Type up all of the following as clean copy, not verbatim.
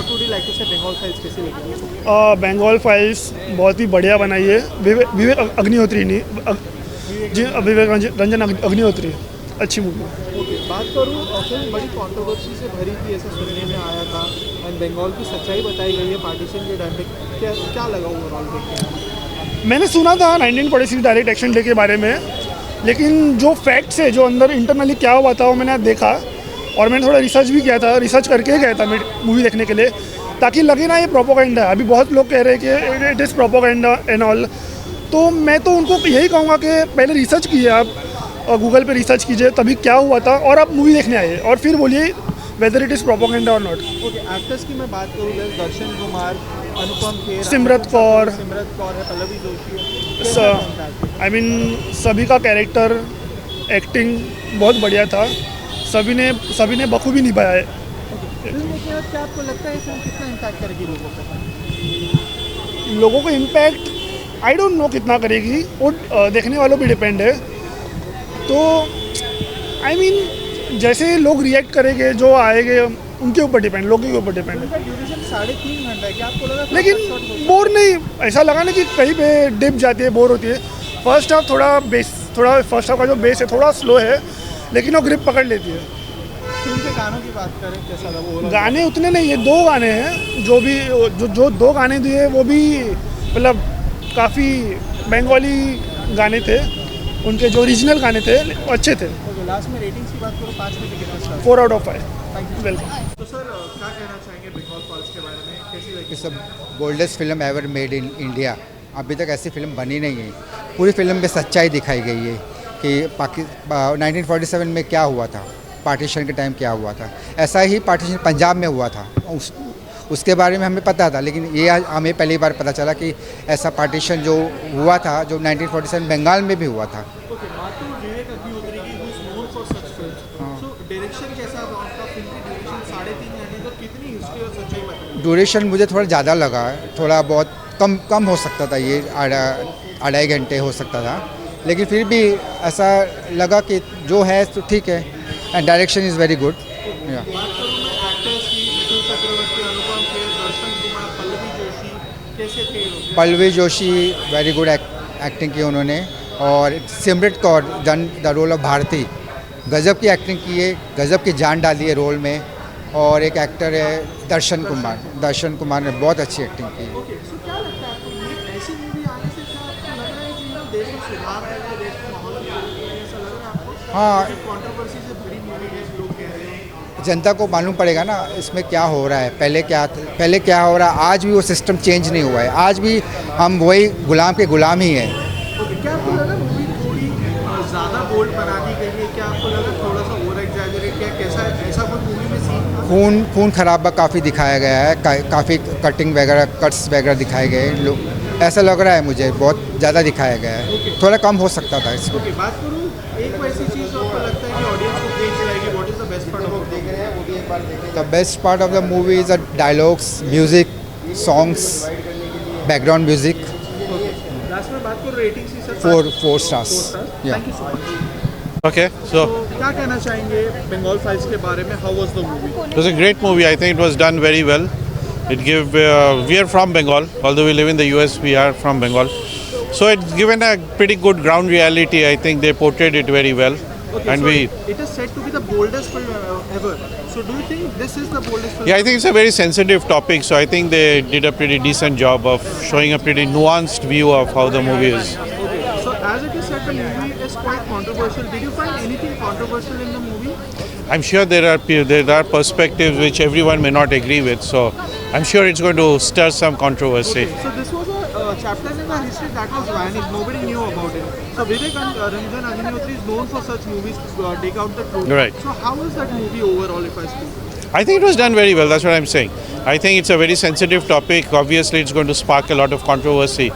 What would you like to say Bengal files कैसी लगी? Bengal files बहुत ही बढ़िया बनाई है। विवेक अग्निहोत्री नहीं जी, विवेक रंजन अग्निहोत्री, अच्छी मूवी। ओके, बात करूँ फिल्म बड़ी कंट्रोवर्सी से भरी थी ऐसा सुनने में आया था, एंड बंगाल की सच्चाई बताई गई है पार्टीशन के टाइम पे। क्या लगा ओवरऑल देख के? मैंने सुना था 1946 डायरेक्ट एक्शन डे के बारे में, लेकिन जो फैक्ट्स है, जो अंदर इंटरनली क्या हुआ था वो मैंने देखा, और मैंने थोड़ा रिसर्च भी किया था, रिसर्च करके गया था मैं मूवी देखने के लिए, ताकि लगे ना ये प्रोपोगेंडा है। अभी बहुत लोग कह रहे हैं कि it is propaganda and all, तो मैं तो उनको यही कहूँगा कि पहले रिसर्च कीजिए आप, और गूगल पे रिसर्च कीजिए तभी क्या हुआ था, और आप मूवी देखने आइए और फिर बोलिए वेदर इट इज़ प्रोपोगेंडा और नॉट। ओके, एक्टर्स की मैं बात करूँ, दर्शन कुमार, अनुपम खेर, सिमरत कौर है, पल्लवी जोशी है। आई मीन सभी का कैरेक्टर एक्टिंग बहुत बढ़िया था, सभी ने बखूबी निभाया है। फिल्म देखने के बाद क्या आपको लगता है फिल्म कितना इम्पैक्ट करेगी लोगों को? लोगों को इम्पैक्ट आई डोंट नो कितना करेगी, वो देखने वालों पे डिपेंड है। तो आई मीन जैसे लोग रिएक्ट करेंगे, जो आएंगे उनके ऊपर डिपेंड, लोगों के ऊपर डिपेंड है। ड्यूरेशन 3.5 घंटा है, क्या आपको लगा? लेकिन बोर नहीं, ऐसा लगा ना कि कहीं पे डिप जाती है, बोर होती है। फर्स्ट हाफ फर्स्ट हाफ का जो बेस है थोड़ा स्लो है, लेकिन वो ग्रिप पकड़ लेती है। फिल्म के गानों की बात करें, कैसा था वो? गाने उतने नहीं है, 2 गाने हैं जो 2 गाने दिए, वो भी मतलब काफ़ी बंगाली गाने थे, उनके जो ओरिजिनल गाने थे अच्छे थे। लास्ट में रेटिंग्स की बात करो, 5 में से कितना स्टार? 4 out of 5। वेलकम। तो सर क्या कहना चाहेंगे बंगाल फॉल्स के बारे में, कैसी लगी? It's the boldest film ever made in India. अभी तक ऐसी फिल्म बनी नहीं है। पूरी फिल्म में सच्चाई दिखाई गई है कि 1947 में क्या हुआ था, पार्टीशन के टाइम क्या हुआ था। ऐसा ही पार्टीशन पंजाब में हुआ था, उसके बारे में हमें पता था, लेकिन ये आज हमें पहली बार पता चला कि ऐसा पार्टीशन जो हुआ था, जो 1947 बंगाल में भी हुआ था। ओके, बात करूं विवेक अग्निहोत्री की, who is known for such films. So direction कैसा था उनका? फिल्म की ड्यूरेशन 3.5 घंटे, तो कितनी हिस्ट्री और सच्चाई बताई? ड्यूरेशन मुझे थोड़ा ज़्यादा लगा, थोड़ा बहुत कम हो सकता था, ये 2.5 घंटे हो सकता था, लेकिन फिर भी ऐसा लगा कि जो है तो ठीक है, and direction is very good. बात करूं मैं एक्टर्स की, मिथुन चक्रवर्ती, अनुपम खेर, दर्शन कुमार, पल्लवी जोशी, कैसे थे ये लोग? Pallavi Joshi very good acting की उन्होंने, और Simrat Kaur done the role of Bharati, गज़ब की एक्टिंग की है, गज़ब की जान डाली है रोल में। और एक एक्टर है दर्शन कुमार ने बहुत अच्छी एक्टिंग की है। ओके, सो क्या लगता है आपको, ये ऐसी मूवी आने से क्या आपको लग रहा है कि देश में सुधार आएगा, देश का माहौल बदलेगा, ऐसा लग रहा है आपको? हाँ, कंट्रोवर्सी से भरी मूवी है, लोग कह रहे हैं। जनता को मालूम पड़ेगा ना इसमें क्या हो रहा है, पहले क्या हो रहा है। आज भी वो सिस्टम चेंज नहीं हुआ है, आज भी हम वही गुलाम के गुलाम ही हैं। ओके, क्या आपको लगा मूवी थोड़ी ज़्यादा बोल्ड बना दी गई है? क्या आपको लगा थोड़ा सा ओवर एग्जैजरेट? क्या कैसा ऐसा कोई मूवी में सीन था? खून खराबा काफ़ी दिखाया गया है, काफ़ी कटिंग वगैरह, कट्स वगैरह दिखाए गए लोग, ऐसा लग रहा है मुझे बहुत ज़्यादा दिखाया गया है। थोड़ा कम हो सकता था इसमें। ओके, बात करूँ एक वैसी चीज़ जो आपको लगता है कि ऑडियंस को देख जाएगी, what is the best part of देख रहे हैं वो भी एक बार देखें? The best part of the movie is the dialogues, music, songs, background music. Last में बात करूँ रेटिंग की, sir 4 stars। Thank you so much. Okay, so क्या कहना चाहेंगे बंगाल फाइल्स के बारे में? How was the movie? it was a great movie. I think it was done very well. It gave. We are from Bengal, although we live in the US. We are from Bengal, so it's given a pretty good ground reality. I think they portrayed it very well, Okay, and so we. it is said to be the boldest film ever. So do you think this is the boldest film? Yeah, I think it's a very sensitive topic, so I think they did a pretty decent job of showing a pretty nuanced view of how the movie is. Okay, so as it is said, the movie is quite controversial. Did you find anything controversial in the movie? I'm sure there are perspectives which everyone may not agree with, so I'm sure it's going to stir some controversy. So this was a chapter in the history that was vanished. Nobody knew about it. So Vivek Ranjan Agnihotri is known for such movies to take out the truth. Right. So how is that movie overall, if I speak? I think it was done very well. That's what I'm saying. I think it's a very sensitive topic. Obviously, it's going to spark a lot of controversy.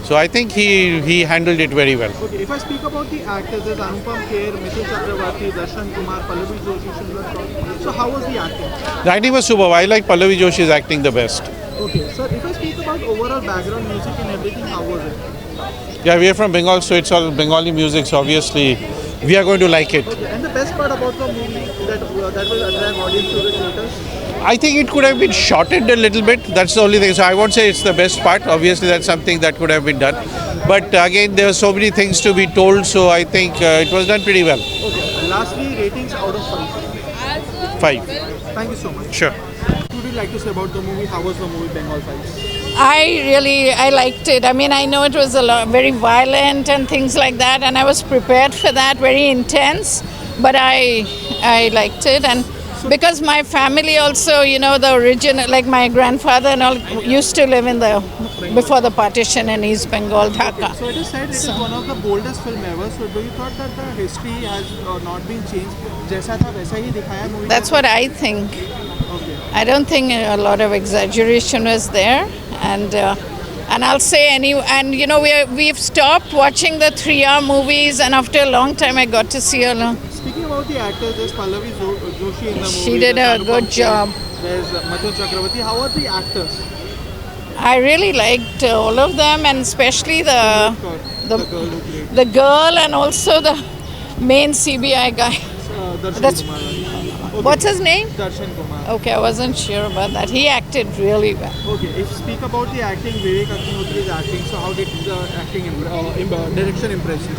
So I think he handled it very well. Okay, if I speak about the actors, there's Anupam Kher, Mithun Chakravarti, Darshan Kumar, Pallvi Joshi, Simrat Kaur. So how was the acting? The acting was superb. I like Pallavi Joshi's acting the best. Okay, sir, if I speak about overall background music and everything, how was it? Yeah, we are from Bengal, so it's all Bengali music. So obviously, we are going to like it. Okay, and the best part about the movie that will attract audience to the theaters? I think it could have been shortened a little bit. That's the only thing. So I won't say it's the best part. Obviously, that's something that could have been done. But again, there are so many things to be told. So I think it was done pretty well. Okay. Lastly, ratings out of 5. 5. Thank you so much. Sure. What would you like to say about the movie? How was the movie Bengal Files? I liked it. I mean, I know it was very violent and things like that, and I was prepared for that, very intense. But I liked it, and because my family also, you know, the original, like my grandfather and all, used to live in before the partition in East Bengal, Dhaka. So it is said it is one of the boldest film ever. So do you thought that the history has not been changed? जैसा था वैसा ही दिखाया movie? That's what I think. Okay. I don't think a lot of exaggeration was there, and I'll say and you know we've stopped watching the 3-hour movies, and after a long time I got to see a lot. Speaking about the actors, there's Pallavi Joshi in the movie. She did there's a Anupam good Kher, job. There's Mithun Chakravarti. How are the actors? I really liked all of them, and especially The girl who played the girl and also the main CBI guy. Darshan That's- Kumar. Okay. What's his name? Darshan Kumar. Okay, I wasn't sure about that. He acted really well. Okay, if speak about the acting, Vivek Agnihotri is acting. So how did the acting direction impress you?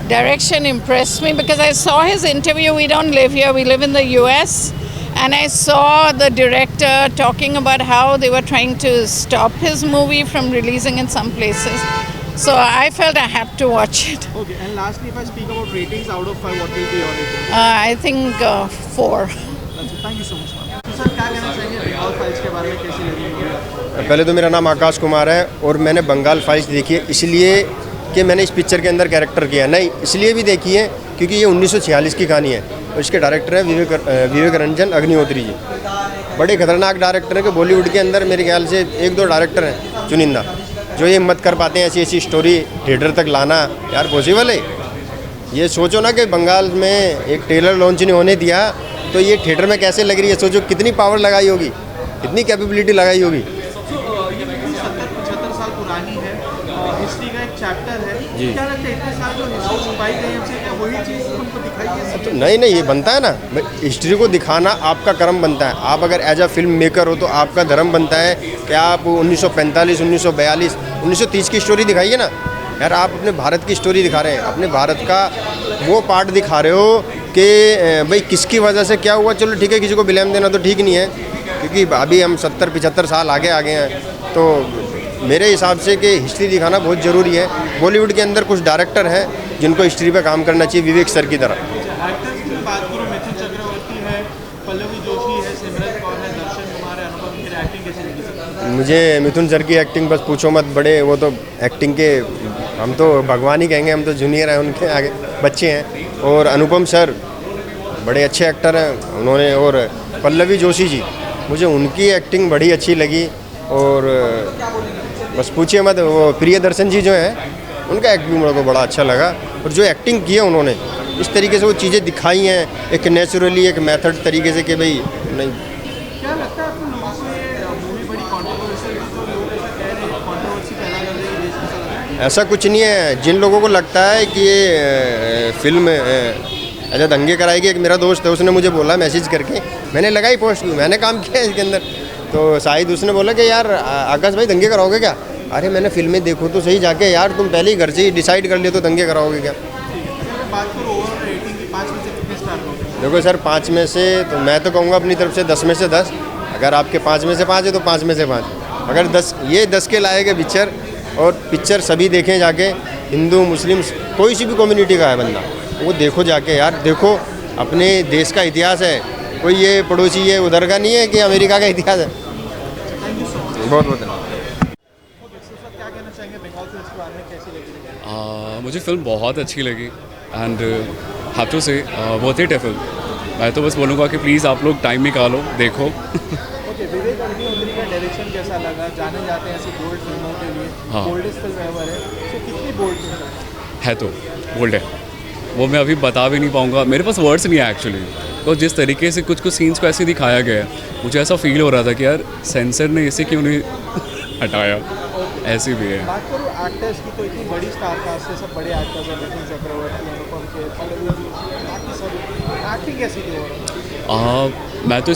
Direction impressed me because I saw his interview. We don't live here, we live in the US. And I saw the director talking about how they were trying to stop his movie from releasing in some places. So I felt I had to watch it. Okay, and lastly, if I speak about ratings out of 5, what will be your rating? I think 4. That's it. Thank you so much, ma'am. तो sir क्या कहना चाहेंगे Bengal files के बारे में, कैसी लगी movie? पहले तो मेरा नाम आकाश कुमार है और मैंने बंगाल फाइल्स देखी है इसलिए कि मैंने इस पिक्चर के अंदर कैरेक्टर किया, नहीं इसलिए भी देखी है क्योंकि ये 1946 की कहानी है और इसके डायरेक्टर हैं विवेक रंजन अग्निहोत्री जी। बड़े खतरनाक डायरेक्टर हैं कि बॉलीवुड के अंदर मेरे ख्याल से 1-2 डायरेक्टर हैं चुनिंदा जो ये हिम्मत कर पाते हैं ऐसी स्टोरी थिएटर तक लाना। यार पॉसिबल है? ये सोचो ना कि बंगाल में एक ट्रेलर लॉन्च नहीं होने दिया तो ये थिएटर में कैसे लग रही है, सोचो कितनी पावर लगाई होगी, कितनी कैपेबिलिटी लगाई होगी। ये मूवी 70-75 साल पुरानी है, हिस्ट्री का एक चैप्टर है। क्या लगता है इतने साल जो हिस्ट्री छुपाई गई हमसे, क्या वही चीज़ हमको दिखाई है? तो नहीं ये बनता है ना, हिस्ट्री को दिखाना आपका कर्म बनता है। आप अगर एज अ फिल्म मेकर हो तो आपका धर्म बनता है कि आप 1945, 1942, 1930 की स्टोरी दिखाइए ना। यार आप अपने भारत की स्टोरी दिखा रहे हैं, अपने भारत का वो पार्ट दिखा रहे हो कि भाई किसकी वजह से क्या हुआ। चलो ठीक है, किसी को ब्लेम देना तो ठीक नहीं है क्योंकि अभी हम 70-75 साल आगे आ गए हैं। तो मेरे हिसाब से कि हिस्ट्री दिखाना बहुत ज़रूरी है। बॉलीवुड के अंदर कुछ डायरेक्टर हैं जिनको हिस्ट्री पे काम करना चाहिए, विवेक सर की तरह। एक्टर्स की बात करूँ, मिथुन चक्रवर्ती है, पल्लवी जोशी है, सिमरन कौर है, दर्शन कुमार है, अनुपम खेर, एक्टिंग कैसी लगी सर? मुझे मिथुन सर की एक्टिंग बस पूछो मत, बड़े वो तो एक्टिंग के हम तो भगवान ही कहेंगे, हम तो जूनियर हैं उनके आगे, बच्चे हैं। और अनुपम सर बड़े अच्छे एक्टर हैं उन्होंने, और पल्लवी जोशी जी मुझे उनकी एक्टिंग बड़ी अच्छी लगी। और बस पूछिए मत, वो प्रियदर्शन जी जो हैं उनका एक्ट भी मेरे को बड़ा अच्छा लगा। और जो एक्टिंग की है उन्होंने इस तरीके से वो चीज़ें दिखाई हैं एक नेचुरली, एक मेथड तरीके से कि भाई नहीं। क्या लगता है आपको लोगों को ये मूवी बड़ी कॉन्ट्रोवर्शियल थी तो लोग ऐसा कह रहे हैं कॉन्ट्रोवर्सी पैदा कर रही है देश में, ऐसा लगता है? ऐसा कुछ नहीं है। जिन लोगों को लगता है कि ये फिल्म ऐसा दंगे कराएगी, एक मेरा दोस्त है उसने मुझे बोला मैसेज करके, मैंने लगाई पोस्ट, मैंने काम किया है इसके अंदर। तो शाहिद उसने बोला कि यार आकाश भाई दंगे कराओगे क्या? अरे मैंने फिल्में देखो तो सही जाके यार, तुम पहले ही घर से ही डिसाइड कर लियो तो दंगे कराओगे क्या? अगर मैं बात करूँ ओवरऑल रेटिंग की, 5 में से कितने स्टार दोगे? देखो सर 5 में से तो मैं तो कहूँगा अपनी तरफ से 10 में से 10। अगर आपके 5 में से 5 है तो 5 में से 5। अगर 10 के लायक है पिक्चर, और पिक्चर सभी देखें जाके, हिंदू मुस्लिम कोई सी भी कम्युनिटी का है बंदा, वो देखो जाके यार। देखो अपने देश का इतिहास है, कोई ये पड़ोसी ये उधर का नहीं है कि अमेरिका का इतिहास है। बहुत बहुत क्या कहना चाहेंगे बंगाल फिल्म के बारे में, कैसी लगी? मुझे फिल्म बहुत अच्छी लगी एंड हैव टू से वर्थ इट है फिल्म। मैं तो बस बोलूँगा कि प्लीज़ आप लोग टाइम निकालो, देखो। ओके, विवेक अग्निहोत्री का डायरेक्शन कैसा लगा? जाने जाते हैं ऐसी बोल्ड फिल्मों के लिए, हाँ। बोल्डेस्ट फिल्म एवर है, तो कितनी बोल्ड फिल्म है तो बोल्ड है, वो मैं अभी बता भी नहीं पाऊँगा, मेरे पास वर्ड्स नहीं है एक्चुअली। तो जिस तरीके से कुछ सीन्स को ऐसे दिखाया गया है, मुझे ऐसा फील हो रहा था कि यार सेंसर ने इसे क्यों नहीं हटाया। ऐसी भी है। बात करूँ एक्टर्स की तो इतनी बड़ी स्टार कास्ट है, सब बड़े एक्टर्स हैं, मिथुन चक्रवर्ती, अनुपम खेर, पल्लवी जोशी, बाकी सब एक्टिंग कैसी थी ओवरऑल? मैं तो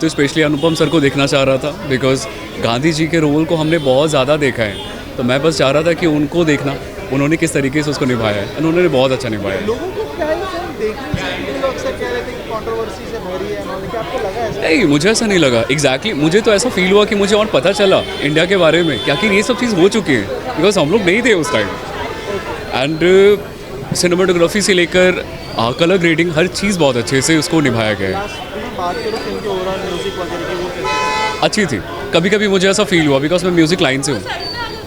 स्पेशली अनुपम सर को देखना चाह रहा था, बिकॉज गांधी जी के रोल को हमने बहुत ज़्यादा देखा है, तो मैं बस चाह रहा था कि उनको देखना, उन्होंने किस तरीके से उसको निभाया है, उन्होंने बहुत अच्छा निभाया है। लोगों को क्या ये फिल्म देखनी चाहिए? लोग अक्सर कह रहे थे कि कंट्रोवर्सी से भरी है, क्या आपको लगा ऐसा? नहीं, मुझे ऐसा नहीं लगा। एग्जैक्टली मुझे तो ऐसा फील हुआ कि मुझे और पता चला इंडिया के बारे में, क्या कि ये सब चीज़ हो चुकी है, बिकॉज हम लोग नहीं थे उस टाइम। एंड सिनेमाटोग्राफी से लेकर कलर ग्रेडिंग, हर चीज़ बहुत अच्छे से उसको निभाया गया है। बात करो फिल्म के ओवरऑल म्यूजिक वगैरह की, वो कैसी? अच्छी थी। कभी कभी मुझे ऐसा फील हुआ, बिकॉज मैं म्यूज़िक लाइन से हूँ,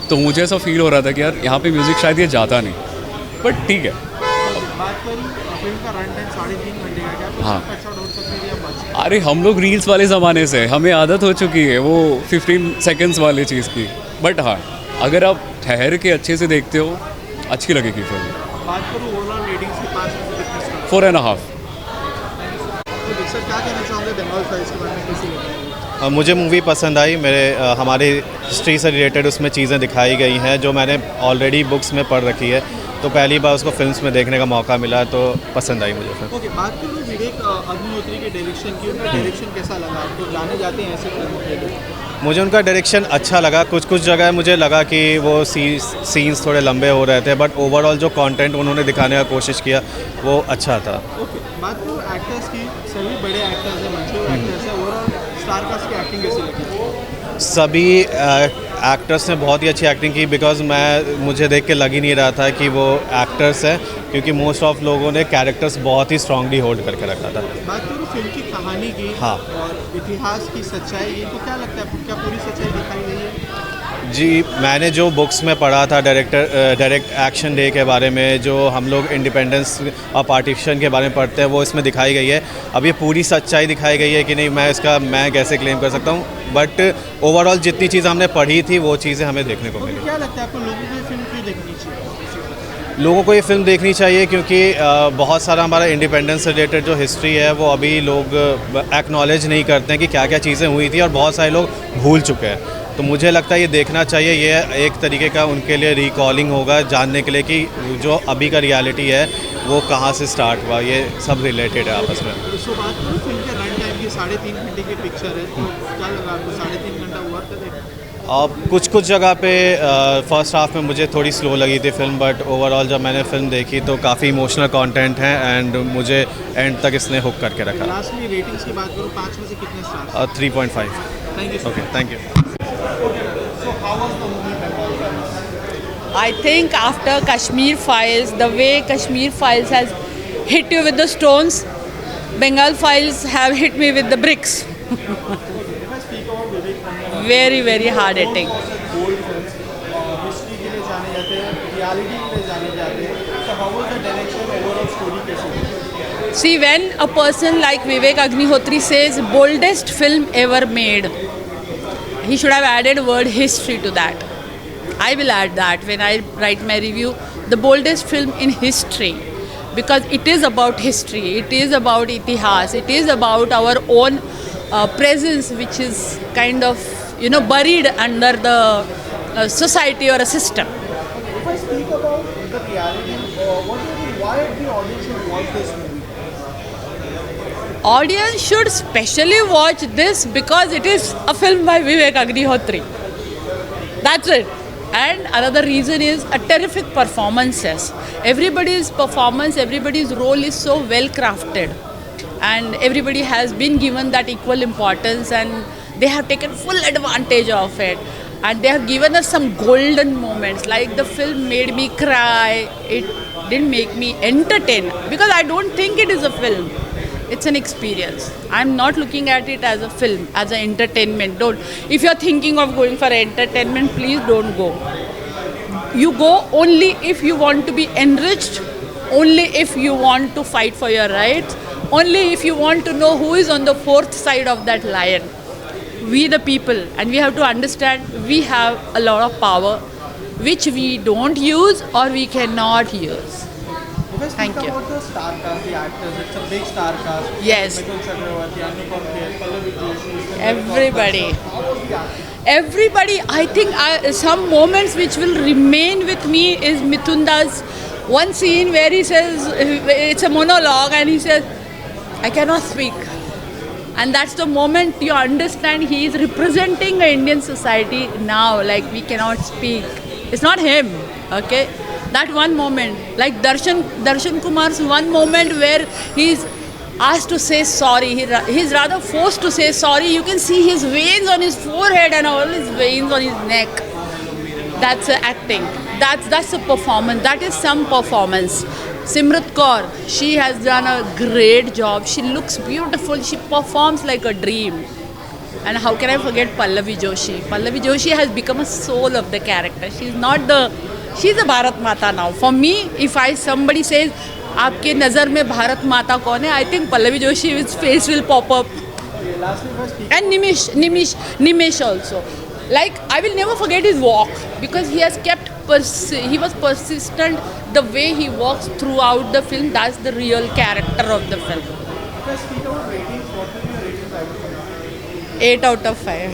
तो मुझे ऐसा फील हो रहा था कि यार यहाँ पे म्यूज़िक शायद ये जाता नहीं, बट ठीक है। बात करूँ फिल्म का रन टाइम 3.5 घंटे का, क्या हाँ। अच्छा हो सकती है या बच? अरे हम लोग रील्स वाले ज़माने से, हमें आदत हो चुकी है वो 15 सेकेंड्स वाली चीज़ की, बट हाँ, अगर आप ठहर के अच्छे से देखते हो, अच्छी लगेगी फिल्म। बात करूँ ओवरऑल रेटिंग्स की, 5 में से कितने स्टार? 4.5। तो सर क्या कहना चाहोगे बंगाल फाइल्स के बारे में, कैसी लगी? मुझे मूवी पसंद आई। हमारी हिस्ट्री से रिलेटेड उसमें चीज़ें दिखाई गई हैं जो मैंने ऑलरेडी बुक्स में पढ़ रखी है, तो पहली बार उसको फिल्म्स में देखने का मौका मिला, तो पसंद आई मुझे फिल्म। ओके, बात करूँ विवेक अग्निहोत्री के डायरेक्शन की, उनका डायरेक्शन कैसा लगा आपको? जाने जाते हैं ऐसे फिल्मों के लिए? मुझे उनका डायरेक्शन अच्छा लगा। कुछ जगह मुझे लगा कि वो सीन्स थोड़े लंबे हो रहे थे, बट ओवरऑल जो कंटेंट उन्होंने दिखाने का कोशिश किया वो अच्छा था। ओके, बात करूँ एक्टर्स की, सभी बड़े एक्टर्स हैं, मशहूर एक्टर्स हैं, ओवरऑल स्टार कास्ट की एक्टिंग कैसी लगी? सभी एक्टर्स ने बहुत ही अच्छी एक्टिंग की, बिकॉज मुझे देख के लग ही नहीं रहा था कि वो एक्टर्स हैं, क्योंकि मोस्ट ऑफ लोगों ने कैरेक्टर्स बहुत ही स्ट्रांगली होल्ड करके रखा था। बात करूँ फिल्म की कहानी की, हाँ, और इतिहास की सच्चाई, ये तो क्या लगता है, क्या पूरी सच्चाई दिखाई गई है? जी, मैंने जो बुक्स में पढ़ा था डायरेक्ट एक्शन डे के बारे में, जो हम लोग इंडिपेंडेंस और पार्टीशन के बारे में पढ़ते हैं, वो इसमें दिखाई गई है। अब ये पूरी सच्चाई दिखाई गई है कि नहीं, मैं कैसे क्लेम कर सकता हूँ, बट ओवरऑल जितनी चीज़ हमने पढ़ी थी वो चीज़ें हमें देखने को मिली। क्या लगता है आपको, लोगों को ये फिल्म क्यों देखनी चाहिए? लोगों को ये फिल्म देखनी चाहिए क्योंकि बहुत सारा हमारा इंडिपेंडेंस से रिलेटेड जो हिस्ट्री है वो अभी लोग एक्नॉलेज नहीं करते हैं कि क्या क्या चीज़ें हुई थी, और बहुत सारे लोग भूल चुके हैं। तो मुझे लगता है ये देखना चाहिए। ये एक तरीके का उनके लिए रिकॉलिंग होगा, जानने के लिए कि जो अभी का रियलिटी है वो कहाँ से स्टार्ट हुआ, ये सब रिलेटेड है आपस में। तो बात करूँ फिल्म के रन टाइम की, 3.5 घंटे की पिक्चर है, तो क्या लगा आपको? 3.5 घंटा हुआ था? अब कुछ जगह पे फर्स्ट हाफ में मुझे थोड़ी स्लो लगी थी फिल्म, बट ओवरऑल जब मैंने फिल्म देखी तो काफ़ी इमोशनल कंटेंट है, एंड मुझे एंड तक इसने हुक करके रखा। लास्टली रेटिंग्स की बात करूँ, 5 में से कितने star? 3.5। Thank you. Okay, thank you. So how was the movie Bengal Files? I think after Kashmir Files, the way Kashmir Files has hit you with the stones, Bengal Files have hit me with the bricks. Very, very hard hitting. Old films, history के लिए जाने जाते हैं, reality के लिए जाने जाते हैं. So how was the direction, overall story कैसी थी? See, when a person like Vivek Agnihotri says boldest film ever made, he should have added word history to that. I will add that when I write my review, the boldest film in history, because it is about history, it is about itihas, it is about our own presence, which is kind of buried under the society or a system. If I speak about the reality, what do you think, why the audience should watch this movie? Audience should specially watch this because it is a film by Vivek Agnihotri. That's it. And another reason is a terrific performances. Everybody's performance, everybody's role is so well crafted, and everybody has been given that equal importance, and they have taken full advantage of it, and they have given us some golden moments. Like the film made me cry, it didn't make me entertain, because I don't think it is a film. It's an experience. I'm not looking at it as a film, as an entertainment. If you're thinking of going for entertainment, please don't go. You go only if you want to be enriched, only if you want to fight for your rights, only if you want to know who is on the fourth side of that lion. We the people, and we have to understand we have a lot of power which we don't use or we cannot use. Thank you. About the star cast, the actors, it's a big star cast. Yes. Mithun Chakravarti, Anupam Kher, Pallavi Joshi. Everybody. How was the acting? Everybody, I think some moments which will remain with me is Mithunda's one scene where he says, it's a monologue, and he says, I cannot speak. And that's the moment you understand he is representing the Indian society now, like we cannot speak. It's not him, okay? That one moment, like Darshan Kumar's one moment where he's asked to say sorry, he's rather forced to say sorry. You can see his veins on his forehead and all his veins on his neck. That's acting. That's a performance. That is some performance. Simrat Kaur, she has done a great job. She looks beautiful. She performs like a dream. And how can I forget Pallavi Joshi? Pallavi Joshi has become a soul of the character. She's a Bharat Mata now. For me, if somebody says, आपके नज़र में भारत माता कौन है? I think Pallavi Joshi's face will pop up. And Nimish also. Like, I will never forget his walk because he has he was persistent the way he walks throughout the film. That's the real character of the film. 8 out of 5.